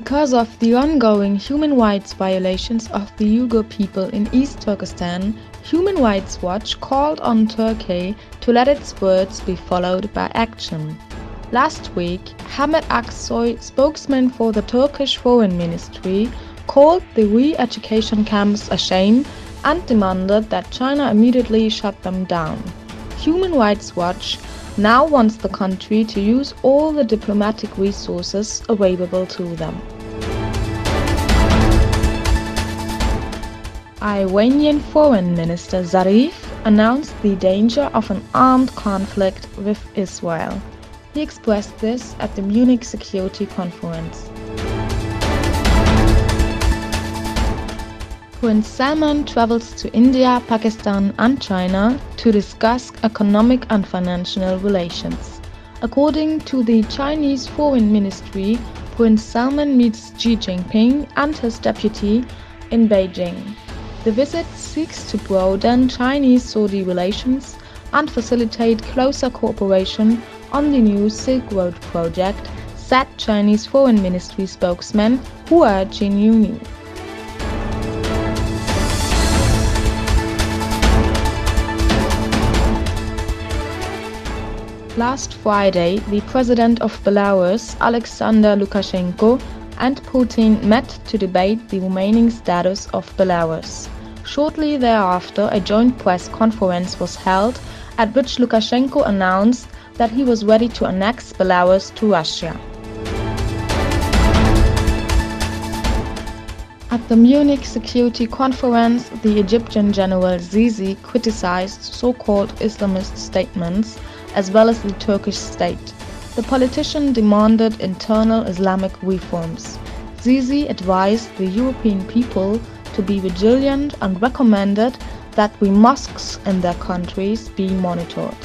Because of the ongoing human rights violations of the Uyghur people in East Turkestan, Human Rights Watch called on Turkey to let its words be followed by action. Last week, Ahmet Aksoy, spokesman for the Turkish Foreign Ministry, called the re-education camps a shame and demanded that China immediately shut them down. Human Rights Watch now wants the country to use all the diplomatic resources available to them. Iranian Foreign Minister Zarif announced the danger of an armed conflict with Israel. He expressed this at the Munich Security Conference. Prince Salman travels to India, Pakistan and China to discuss economic and financial relations. According to the Chinese Foreign Ministry, Prince Salman meets Xi Jinping and his deputy in Beijing. The visit seeks to broaden Chinese-Saudi relations and facilitate closer cooperation on the new Silk Road project, said Chinese Foreign Ministry spokesman Hua Jinyuni. Last Friday, the president of Belarus, Alexander Lukashenko, and Putin met to debate the remaining status of Belarus. Shortly thereafter, a joint press conference was held at which Lukashenko announced that he was ready to annex Belarus to Russia. At the Munich Security Conference, the Egyptian General Sisi criticized so-called Islamist statements as well as the Turkish state. The politician demanded internal Islamic reforms. Sisi advised the European people to be vigilant and recommended that mosques in their countries be monitored.